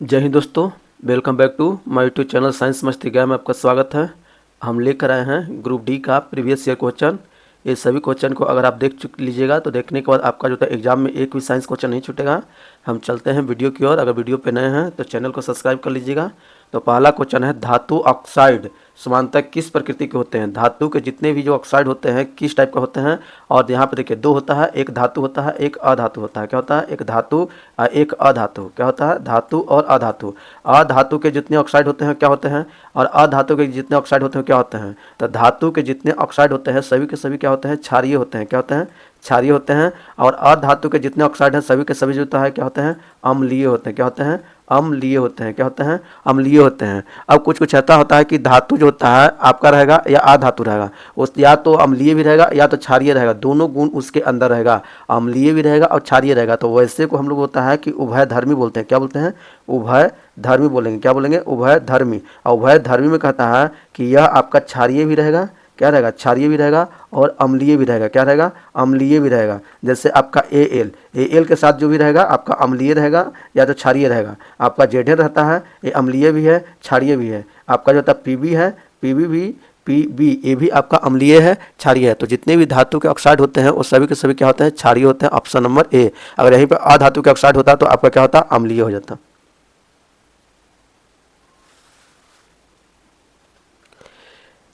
जय हिंद दोस्तों, welcome back to my YouTube channel science Masti Gyan में आपका स्वागत है। हम लेकर आए हैं ग्रुप डी का प्रीवियस ईयर क्वेश्चन। ये सभी क्वेश्चन को अगर आप देख लीजिएगा तो देखने के बाद आपका जो है एग्जाम में एक भी साइंस क्वेश्चन नहीं छूटेगा। हम चलते हैं वीडियो की ओर। अगर वीडियो पे नए हैं तो चैनल को सब्सक्राइब कर लीजिएगा। तो पहला क्वेश्चन है, धातु ऑक्साइड समानतः किस प्रकृति के होते हैं। धातु के जितने भी जो ऑक्साइड होते हैं किस टाइप का होते हैं। और यहाँ पे देखिए दो होता है, एक धातु होता है, एक अधातु होता है। क्या होता है? एक धातु और एक अधातु। क्या होता है? धातु और अधातु। अधातु के जितने ऑक्साइड होते हैं क्या होते हैं, और अधातु के जितने ऑक्साइड होते हैं क्या होते हैं। तो धातु के जितने ऑक्साइड होते हैं सभी के सभी क्या होते हैं? क्षारीय होते हैं। क्या होते हैं? क्षारीय होते हैं। और अधातु के जितने ऑक्साइड हैं सभी के सभी जो होता है क्या होते हैं? अम्लीय होते हैं। क्या होते हैं? अम्लीय होते हैं। क्या होते हैं? अम्लीय होते हैं। अब कुछ कुछ ऐसा होता है कि धातु जो होता है आपका रहेगा या अधातु रहेगा, उस या तो अम्लीय भी रहेगा या तो क्षारीय रहेगा, दोनों गुण उसके अंदर रहेगा। अम्लीय भी रहेगा और क्षारीय रहेगा। तो वैसे को हम लोग होता है कि उभयधर्मी बोलते हैं। क्या बोलते हैं? उभयधर्मी बोलेंगे। क्या बोलेंगे? उभयधर्मी। और उभयधर्मी में कहता है कि यह आपका क्षारीय भी रहेगा। क्या रहेगा? क्षारीय भी रहेगा और अम्लीय भी रहेगा। क्या रहेगा? अम्लीय भी रहेगा। जैसे आपका एल के साथ जो भी रहेगा आपका अम्लीय रहेगा या तो क्षारीय रहेगा। आपका जेड रहता है, ये अम्लीय भी है क्षारीय भी है। आपका जो होता है पीबी है, पीबी ये भी आपका अम्लीय है क्षारीय है। तो जितने भी धातु के ऑक्साइड होते हैं वो सभी के सभी क्या होते हैं? क्षारीय होते हैं। Option number A. अगर यहीं पर अधातु के ऑक्साइड होता तो आपका क्या होता? अम्लीय हो जाता।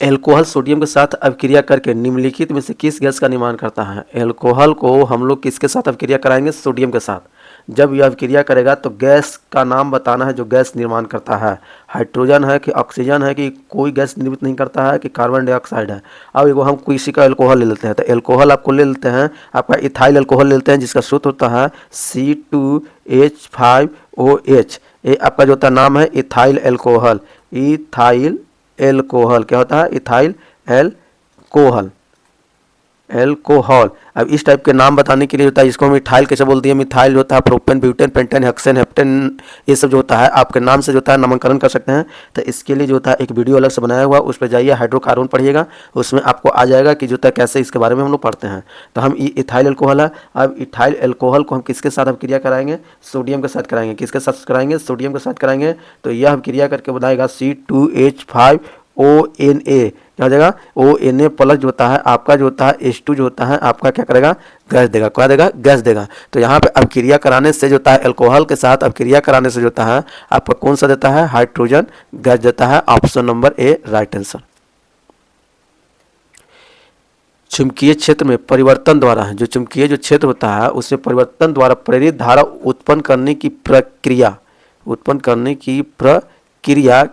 एल्कोहल सोडियम के साथ अभिक्रिया करके निम्नलिखित में से किस गैस का निर्माण करता है। एल्कोहल को हम लोग किसके साथ अभिक्रिया कराएंगे? सोडियम के साथ। जब यह अभिक्रिया करेगा तो गैस का नाम बताना है जो गैस निर्माण करता है। हाइड्रोजन है कि ऑक्सीजन है कि कोई गैस निर्मित नहीं करता है कि कार्बन डाइऑक्साइड है। अब एगो हम किसी का एल्कोहल ले लेते हैं। तो एल्कोहल आपको ले लेते हैं, आपका इथाइल एल्कोहल ले लेते हैं जिसका सूत्र होता है C2H5OH। ये आपका जो होता है नाम है इथाइल एल्कोहल। इथाइल एल्कोहल क्या होता है? Ethyl alcohol. एल्कोहल। अब इस टाइप के नाम बताने के लिए होता है, इसको हम मिथाइल कैसे बोलते हैं? मिथाइल होता है propane, butane, pentane, hexane, heptane, ये सब जो होता है आपके नाम से जो होता है नामकरण कर सकते हैं। तो इसके लिए जो होता है एक वीडियो अलग से बनाया हुआ, उस पर जाइए, हाइड्रोकार्बन पढ़िएगा, उसमें आपको आ जाएगा कि जो होता है कैसे इसके बारे में हम लोग पढ़ते हैं। तो हम इथाइल एल्कोहल है। अब इथाइल एल्कोहल को हम किसके साथ अभिक्रिया कराएंगे? सोडियम के साथ कराएंगे। किसके साथ कराएंगे? सोडियम के साथ कराएंगे। तो यह अभिक्रिया करके बनाएगा C2H5ONA। क्या हो जाएगा? ONA प्लस जो होता है आपका जो होता है H2 जो होता है आपका क्या करेगा? गैस देगा। क्या देगा? गैस देगा। तो यहाँ पे अभिक्रिया कराने से जो होता है एल्कोहल के साथ अभिक्रिया कराने से जो होता है आपका कौन सा देता है? हाइड्रोजन गैस देता है। Option number A right answer. चुंबकीय क्षेत्र में परिवर्तन द्वारा, जो चुंबकीय जो क्षेत्र होता है उसमें परिवर्तन द्वारा प्रेरित धारा उत्पन्न करने की प्रक्रिया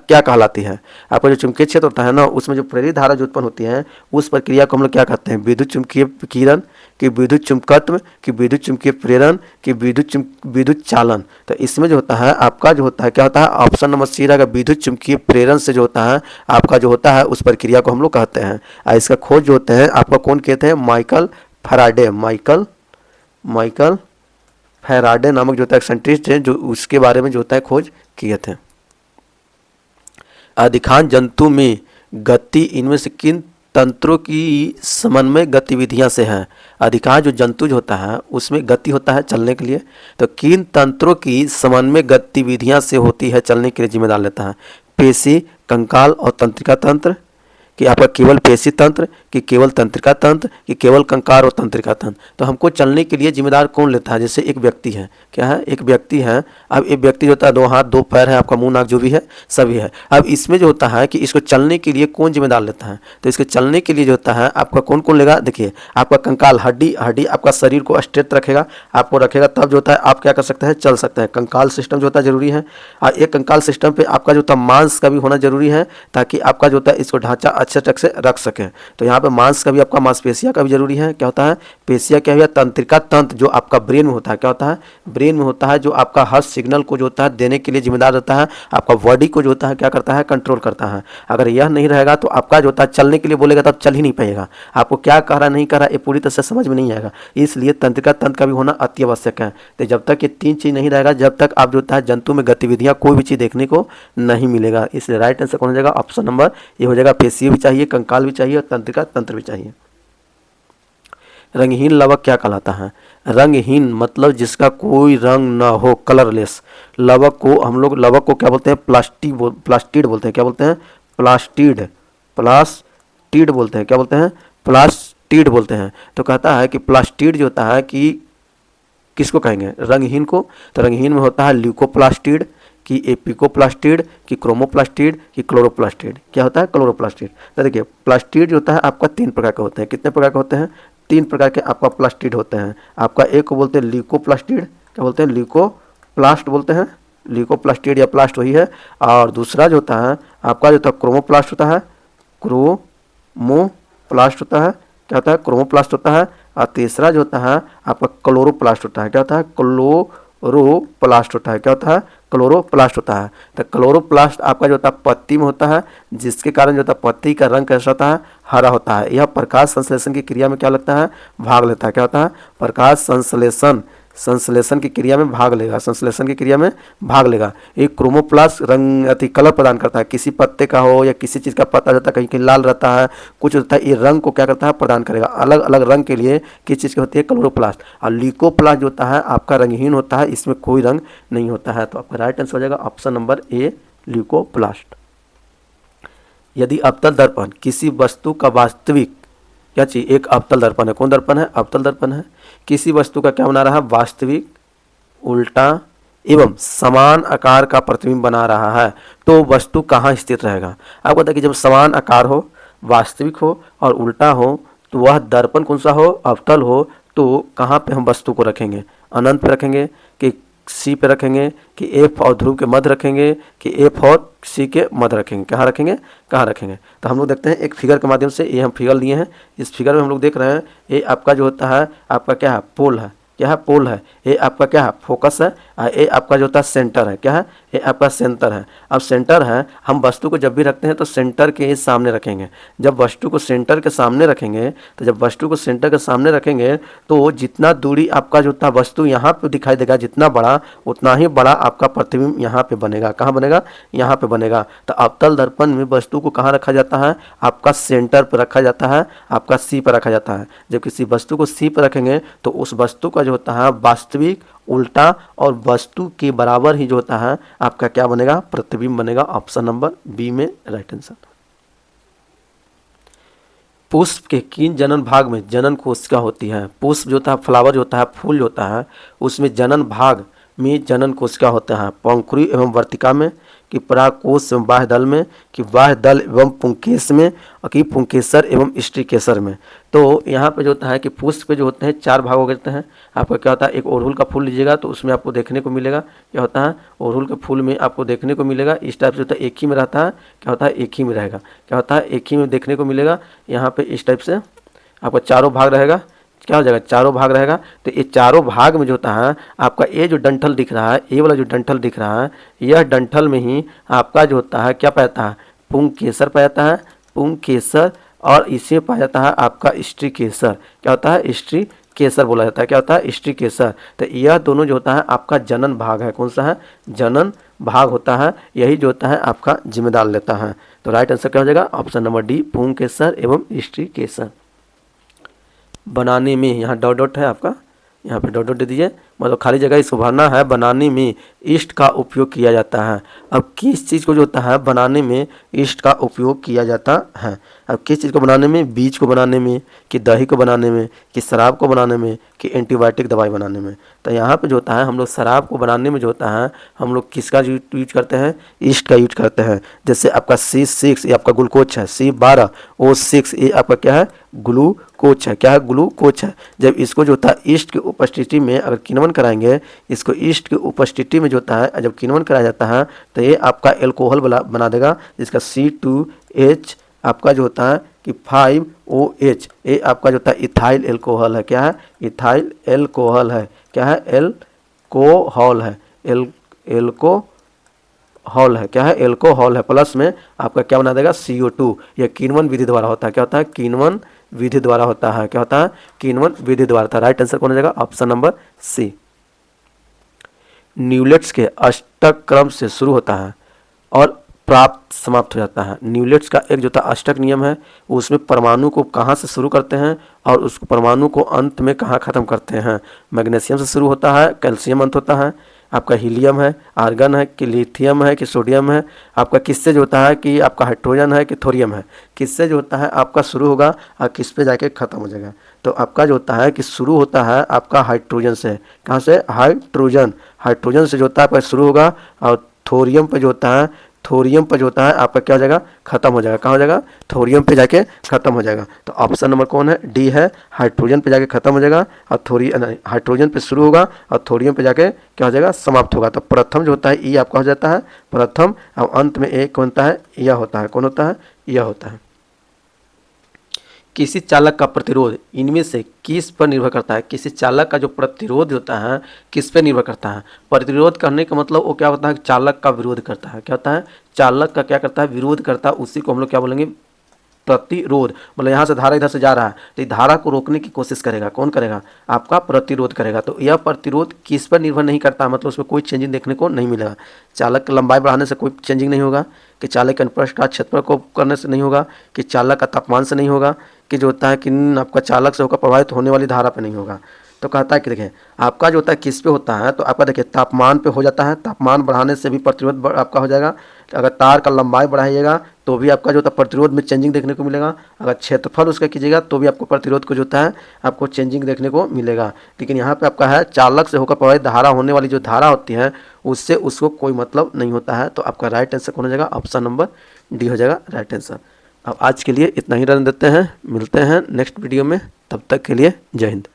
क्या कहलाती है? आपका जो चुंबकीय क्षेत्र होता है ना उसमें जो प्रेरित धारा जो उत्पन्न होती है उस प्रक्रिया को हम लोग क्या कहते हैं? विद्युत चुंबकीय किरण, कि विद्युत चुंबकत्व, कि विद्युत चुंबकीय प्रेरण, कि विद्युत चालन। तो इसमें जो होता है आपका जो होता है क्या होता है? ऑप्शन नंबर सी रहेगा, विद्युत चुंबकीय प्रेरण से जो होता है आपका जो होता है उस प्रक्रिया को हम लोग कहते हैं। और इसका खोज जो होते हैं आपका कौन कहते हैं? माइकल फैराडे नामक जो होता है साइंटिस्ट है जो उसके बारे में जो होता है खोज किए थे। अधिकांश जंतु में गति इनमें से किन तंत्रों की समन्वय गतिविधियां से है? अधिकांश जो जंतु जो होता है उसमें गति होता है चलने के लिए, तो किन तंत्रों की समन्वय गतिविधियां से होती है चलने के लिए जिम्मेदार लेता है? पेशी, कंकाल और तंत्रिका तंत्र, कि आपका केवल पेशी तंत्र, कि केवल तंत्रिका तंत्र, कि केवल कंकाल और तंत्रिका तंत्र। तो हमको चलने के लिए जिम्मेदार कौन लेता है? जैसे एक व्यक्ति है, क्या है? एक व्यक्ति है। अब एक व्यक्ति जो होता है दो हाथ दो पैर है, आपका मुंह नाक जो भी है सभी है। अब इसमें जो होता है कि इसको चलने के लिए कौन जिम्मेदार लेता है? तो इसके चलने के लिए जो होता है आपका कौन कौन लेगा? देखिए आपका कंकाल, हड्डी आपका शरीर को स्ट्रेट रखेगा, आपको रखेगा, तब जो होता है आप क्या कर सकते हैं? चल सकते हैं। कंकाल सिस्टम जो होता है जरूरी है। और एक कंकाल सिस्टम पे आपका जो होता है मांस का भी होना जरूरी है ताकि आपका जो होता है इसको ढांचा अच्छे तक से रख सके। तो यहाँ पे मांस का भी आपका मांसपेशिया का भी जरूरी है। क्या होता है? पेशिया क्या हुआ? तंत्रिका तंत्र जो आपका ब्रेन में होता है। क्या होता है? ब्रेन में होता है, जो आपका हर सिग्नल को जो होता है देने के लिए जिम्मेदार रहता है। आपका बॉडी को जो होता है क्या करता है? कंट्रोल करता है। अगर यह नहीं रहेगा तो आपका जो होता है चलने के लिए बोलेगा तब चल ही नहीं पाएगा। आपको क्या कह रहा नहीं कह रहा ये पूरी तरह से समझ में नहीं आएगा। इसलिए तंत्रिका तंत्र का भी होना अति आवश्यक है। तो जब तक ये तीन चीज नहीं रहेगा जब तक आप जो होता है जंतु में गतिविधियां कोई भी चीज देखने को नहीं मिलेगा। इसलिए राइट आंसर कौन हो जाएगा? ऑप्शन नंबर ये हो जाएगा। पेशी भी चाहिए, कंकाल भी चाहिए और तंत्रिका तंत्र भी चाहिए। रंगहीन लवक क्या कहलाता है? रंगहीन मतलब जिसका कोई रंग ना हो, कलरलेस। लवक को क्या बोलते हैं? प्लास्टिड बोलते हैं। क्या बोलते हैं? प्लास्टिड बोलते हैं। क्या बोलते हैं? प्लास्टिड बोलते हैं। तो कहता है कि प्लास्टिड जो होता है कि किसको कहेंगे? रंगहीन को। तो रंगहीन में होता है ल्यूकोप्लास्टिड, कि एपिकोप्लास्टिड, कि क्रोमोप्लास्टिड, कि क्लोरोप्लास्टिड। क्या होता है? क्लोरोप्लास्टिड। तो देखिए प्लास्टिड जो होता है आपका 3 प्रकार के होते हैं। कितने प्रकार के होते हैं? 3 प्रकार के आपका प्लास्टिड होते हैं। आपका एक को बोलते हैं ल्यूकोप्लास्टिड। क्या बोलते हैं? ल्यूकोप्लास्ट बोलते हैं। ल्यूकोप्लास्टिड या प्लास्ट वही है। और दूसरा जो होता है आपका जो होता है क्रोमोप्लास्ट होता है। क्रोमोप्लास्ट होता है। क्या होता है? क्रोमोप्लास्ट होता है। और तीसरा जो होता है आपका क्लोरोप्लास्ट होता है। क्या होता है? क्लोरोप्लास्ट होता है। क्या होता है? क्लोरोप्लास्ट होता है। तो क्लोरोप्लास्ट आपका जो होता है पत्ती में होता है, जिसके कारण जो होता है पत्ती का रंग कैसा होता है? हरा होता है। यह प्रकाश संश्लेषण की क्रिया में क्या लगता है? भाग लेता है। क्या होता है? प्रकाश संश्लेषण की क्रिया में भाग लेगा। संश्लेषण की क्रिया में भाग लेगा। एक क्रोमोप्लास्ट रंग कलर प्रदान करता है। किसी पत्ते का हो या किसी चीज़ का पत्ता रहता है, कहीं कहीं लाल रहता है, कुछ होता है, ये रंग को क्या करता है? प्रदान करेगा। अलग अलग रंग के लिए किस चीज़ की होती है? क्लोरोप्लास्ट। और ल्यूकोप्लास्ट जो होता है आपका रंगहीन होता है, इसमें कोई रंग नहीं होता है। तो आपका राइट आंसर हो जाएगा ऑप्शन नंबर ए, ल्यूकोप्लास्ट। यदि अवतल दर्पण किसी वस्तु का वास्तविक, क्या चाहिए? एक अवतल दर्पण है। कौन दर्पण है? अवतल दर्पण है। किसी वस्तु का क्या बना रहा है? वास्तविक, उल्टा एवं समान आकार का प्रतिबिंब बना रहा है, तो वस्तु कहाँ स्थित रहेगा? आपको पता है कि जब समान आकार हो, वास्तविक हो और उल्टा हो, तो वह दर्पण कौन सा हो? अवतल हो। तो कहाँ पे हम वस्तु को रखेंगे? अनंत पे रखेंगे, कि सी पे रखेंगे, कि एफ और ध्रुव के मध्य रखेंगे, कि एफ और सी के मध्य रखेंगे? कहाँ रखेंगे? कहाँ रखेंगे? तो हम लोग देखते हैं एक फिगर के माध्यम से। ये हम फिगर लिए हैं। इस फिगर में हम लोग देख रहे हैं ये आपका जो होता है आपका क्या है? पोल है। क्या है? पोल है। ये आपका क्या है? फोकस है। और ये आपका जो होता है सेंटर है। क्या है? ये आपका सेंटर है। अब सेंटर है, हम वस्तु को जब भी रखते हैं तो सेंटर के सामने रखेंगे। जब वस्तु को सेंटर के सामने रखेंगे तो जितना दूरी आपका जो होता है वस्तु यहाँ पे दिखाई देगा, जितना बड़ा, उतना ही बड़ा आपका प्रतिबिंब यहाँ पे बनेगा। कहाँ बनेगा? यहाँ पे बनेगा। तो अवतल दर्पण में वस्तु को कहाँ रखा जाता है? आपका सेंटर पर रखा जाता है, आपका सी पर रखा जाता है। जब किसी वस्तु को सी पर रखेंगे तो उस वस्तु का जो होता है वास्तविक, उल्टा और वस्तु के बराबर ही जो होता है आपका क्या बनेगा? प्रतिबिंब बनेगा। ऑप्शन नंबर बी में राइट आंसर। पुष्प के किन जनन भाग में जनन कोशिका होती है? पुष्प जो होता है, फ्लावर जो होता है, फूल जो होता है, उसमें जनन भाग में जनन कोशिका होता है। पंखुड़ी एवं वर्तिका में, कि परागकोश एवं बाह्य दल में, कि बाह्य दल एवं पुंकेश में, और कि पुंकेसर एवं स्त्रीकेसर में। तो यहाँ पे जो होता है कि पुष्प के जो होते हैं 4 भाग हो गए हैं। आपका क्या होता है? एक अड़हुल का फूल लीजिएगा तो उसमें आपको देखने को मिलेगा क्या होता है? अड़हुल के फूल में आपको देखने को मिलेगा इस टाइप से होता है, एक ही में रहता है। क्या होता है? एक ही में रहेगा। क्या होता है? एक ही में देखने को मिलेगा। यहाँ पे इस टाइप से आपका चारों भाग रहेगा। क्या हो जाएगा? चारों भाग रहेगा। तो ये चारों भाग में जो होता है आपका ये जो डंठल दिख रहा है, ये वाला जो डंठल दिख रहा है, यह डंठल में ही आपका जो होता है क्या पाया जाता है? पुंकेसर पाया जाता है। पुंकेसर। और इसी में पाया जाता है आपका स्त्रीकेसर। क्या होता है? स्त्रीकेसर बोला जाता है। क्या होता है? स्त्रीकेसर। तो यह दोनों जो होता है आपका जनन भाग है। कौन सा है? जनन भाग होता है। यही जो होता है आपका जिम्मेदार लेता है। तो राइट आंसर क्या हो जाएगा? ऑप्शन नंबर डी, पुंकेसर एवं स्त्रीकेसर। बनाने में, यहाँ डॉट डॉट है आपका, यहाँ पे डॉट डॉट दे दीजिए, मतलब खाली जगह इसको भरना है। बनाने में ईस्ट का उपयोग किया जाता है। अब किस चीज़ को जो होता है बनाने में ईस्ट का उपयोग किया जाता है? अब किस चीज़ को बनाने में? बीज को बनाने में, कि दही को बनाने में, कि शराब को बनाने में, कि एंटीबायोटिक दवाई बनाने में। तो यहाँ पे जो होता है हम लोग शराब को बनाने में जो होता है हम लोग किसका यूज करते हैं? ईस्ट का यूज करते हैं। जैसे आपका C6 ये आपका ग्लूकोज है, C12O6 ये आपका क्या है? ग्लूकोज है। क्या है? ग्लूकोज है। जब इसको जो होता है ईस्ट की उपस्थिति में अगर किण्वन कराएंगे, इसको ईस्ट की उपस्थिति में जो होता है जब किण्वन कराया जाता है तो ये आपका एल्कोहल बना देगा, जिसका C2H आपका जो होता है कि 5OH ये आपका जो होता है इथाइल एल्कोहल है। क्या है? इथाइल एल्कोहल है। क्या है? एल्कोहल है। एल्कोहल है। क्या है? एल्कोहल है। प्लस में आपका क्या बना देगा? CO2। यह किण्वन विधि द्वारा होता है। क्या होता है? किण्वन विधि द्वारा होता है। क्या होता है? किण्वन विधि द्वारा था। राइट आंसर कौन हो जाएगा? Option number C. न्यूलेट्स के अष्टक क्रम से शुरू होता है और प्राप्त समाप्त हो जाता है। न्यूटन का एक जो था अष्टक नियम है, उसमें परमाणु को कहाँ से शुरू करते हैं और उस परमाणु को अंत में कहाँ ख़त्म करते हैं। मैग्नीशियम से शुरू होता है, कैल्शियम अंत होता है, आपका हीलियम है, आर्गन है कि लिथियम है कि सोडियम है, आपका किससे जो होता है कि आपका हाइड्रोजन है कि थोरियम है, किससे जो होता है आपका शुरू होगा और किस पे जाके ख़त्म हो जाएगा। तो आपका जो होता है कि शुरू होता है आपका हाइड्रोजन से। कहाँ से? हाइड्रोजन। हाइड्रोजन से जो होता है आपका शुरू होगा और थोरियम पे जो होता है, थोरियम पे जो होता है आपका क्या हो जाएगा? खत्म हो जाएगा। कहाँ हो जाएगा? थोरियम पे जाके खत्म हो जाएगा। तो ऑप्शन नंबर कौन है? डी है, हाइड्रोजन पे जाके खत्म हो जाएगा और हाइड्रोजन पे शुरू होगा और थोरियम पे जाके क्या हो जाएगा? समाप्त होगा। तो प्रथम जो होता है ई आपका हो जाता है प्रथम, और अंत में एक कौन होता है? यह होता है। कौन होता है? यह होता है। किसी चालक का प्रतिरोध इनमें से किस पर निर्भर करता है? किसी चालक का जो प्रतिरोध होता है किस पे निर्भर करता है? प्रतिरोध करने का मतलब वो क्या होता है? चालक का विरोध करता है। क्या होता है? चालक का क्या करता है? विरोध करता है। उसी को हम लोग क्या बोलेंगे? प्रतिरोध। मतलब यहाँ से धारा इधर से जा रहा है तो धारा को रोकने की कोशिश करेगा। कौन करेगा? आपका प्रतिरोध करेगा। तो यह प्रतिरोध किस पर निर्भर नहीं करता, मतलब उसमें कोई चेंजिंग देखने को नहीं मिलेगा। चालक की लंबाई बढ़ाने से कोई चेंजिंग नहीं होगा, कि चालक के अनुप्रस्थ काट क्षेत्रफल को करने से नहीं होगा, कि चालक का तापमान से नहीं होगा, कि जो होता है कि आपका चालक से होकर प्रभावित होने वाली धारा पे नहीं होगा। तो कहता है कि देखिए आपका जो होता है किस पे होता है, तो आपका देखिए तापमान पे हो जाता है। तापमान बढ़ाने से भी प्रतिरोध आपका हो जाएगा। अगर तार का लंबाई बढ़ाइएगा तो भी आपका जो होता है प्रतिरोध में चेंजिंग देखने को मिलेगा। अगर क्षेत्रफल उसका कीजिएगा तो भी आपको प्रतिरोध को जो होता है आपको चेंजिंग देखने को मिलेगा। लेकिन यहाँ पे आपका है चालक से होकर प्रभावित धारा होने वाली जो धारा होती है उससे उसको कोई मतलब नहीं होता है। तो आपका राइट आंसर कौन हो जाएगा? ऑप्शन नंबर डी हो जाएगा राइट आंसर। अब आज के लिए इतना ही रहने देते हैं, मिलते हैं नेक्स्ट वीडियो में। तब तक के लिए जय हिंद।